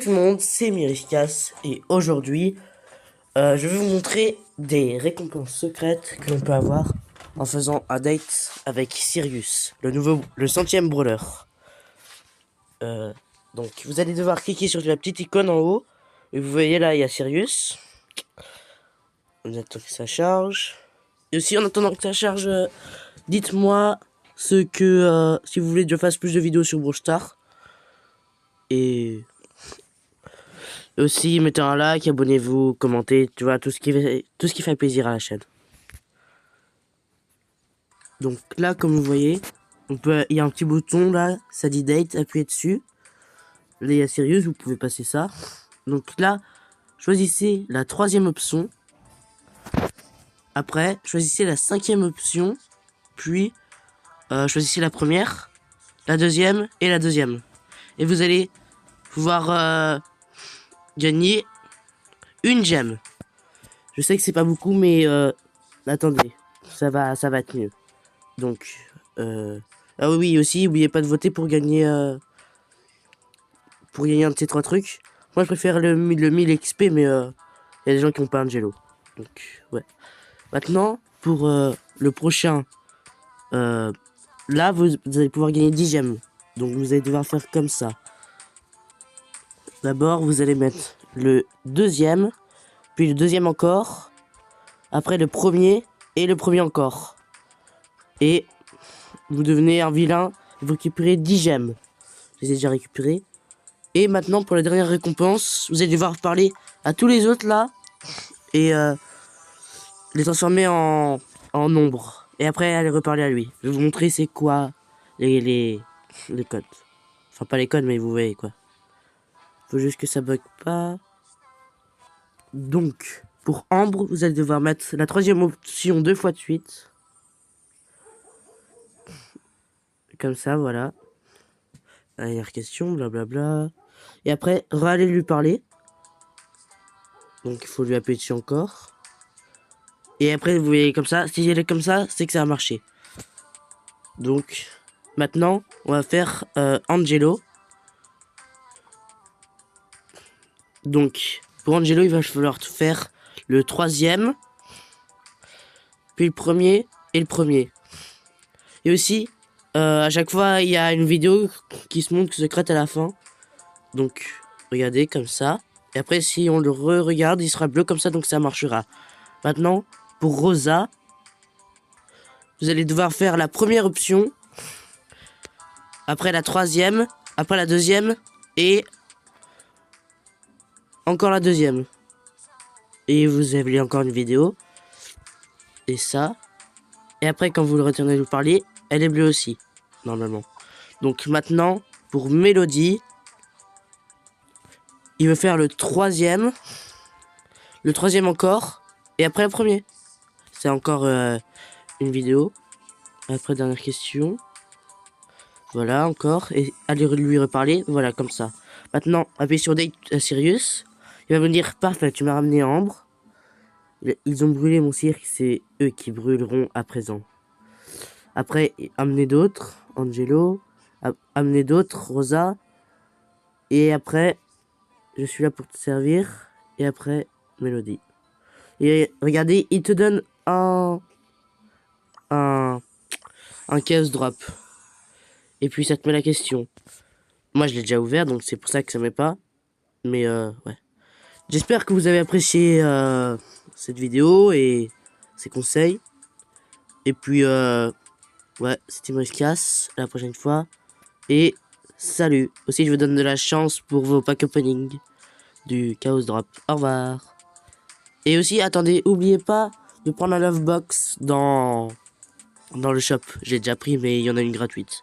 tout le monde, c'est Miriscas et aujourd'hui je vais vous montrer des récompenses secrètes que l'on peut avoir en faisant un date avec Sirius, le centième brawler. Donc vous allez devoir cliquer sur la petite icône en haut et vous voyez là il y a Sirius. On attend que ça charge. Et aussi en attendant que ça charge, dites-moi si vous voulez que je fasse plus de vidéos sur Brawl Stars. Et aussi, mettez un like, abonnez-vous, commentez, tu vois, tout ce qui fait plaisir à la chaîne. Donc là, comme vous voyez, il y a un petit bouton là, ça dit date, appuyez dessus. Là, il y a Sirius, vous pouvez passer ça. Donc là, choisissez la troisième option. Après, choisissez la cinquième option. Puis, choisissez la première, la deuxième et la deuxième. Et vous allez pouvoir gagner une gemme. Je sais que c'est pas beaucoup, mais attendez, ça va être mieux. Donc, ah oui, aussi, n'oubliez pas de voter pour gagner un de ces trois trucs. Moi, je préfère le 1000 XP, mais il y a des gens qui n'ont pas Angelo. Donc, ouais. Maintenant, pour le prochain, là, vous allez pouvoir gagner 10 gemmes. Donc, vous allez devoir faire comme ça. D'abord, vous allez mettre le deuxième, puis le deuxième encore, après le premier, et le premier encore. Et vous devenez un vilain, vous récupérez 10 gemmes. Je les ai déjà récupérées. Et maintenant, pour la dernière récompense, vous allez devoir parler à tous les autres là, et les transformer en ombre. Et après, aller reparler à lui. Je vais vous montrer c'est quoi les codes. Enfin, pas les codes, mais vous voyez quoi. Faut juste que ça bug pas. Donc, pour Ambre, vous allez devoir mettre la troisième option 2 fois de suite. Comme ça, voilà. Dernière question, blablabla. Et après, aller lui parler. Donc, il faut lui appuyer dessus encore. Et après, vous voyez comme ça. Si elle est comme ça, c'est que ça a marché. Donc, maintenant, on va faire Angelo. Donc, pour Angelo, il va falloir faire le troisième, puis le premier et le premier. Et aussi, à chaque fois, il y a une vidéo qui se montre secrète à la fin. Donc, regardez comme ça. Et après, si on le re-regarde, il sera bleu comme ça, donc ça marchera. Maintenant, pour Rosa, vous allez devoir faire la première option, après la troisième, après la deuxième, et encore la deuxième. Et vous avez encore une vidéo. Et ça. Et après, quand vous le retournez vous parler, elle est bleue aussi, normalement. Donc maintenant, pour Mélodie, il veut faire le troisième encore, et après le premier. C'est encore une vidéo. Après, dernière question. Voilà, encore. Et allez lui reparler. Voilà, comme ça. Maintenant, appuyez sur Date Sirius. Il va me dire, parfait, tu m'as ramené Ambre. Ils ont brûlé mon cirque, c'est eux qui brûleront à présent. Après, amenez d'autres, Angelo. Amenez d'autres, Rosa. Et après, je suis là pour te servir. Et après, Mélodie. Et regardez, il te donne un chaos drop. Et puis ça te met la question. Moi je l'ai déjà ouvert, donc c'est pour ça que ça met pas. Mais ouais. J'espère que vous avez apprécié cette vidéo et ces conseils. Et puis ouais, c'était Moriscas. À la prochaine fois. Et salut. Aussi je vous donne de la chance pour vos pack opening du chaos drop. Au revoir. Et aussi attendez, oubliez pas de prendre la love box dans le shop. J'ai déjà pris, mais il y en a une gratuite.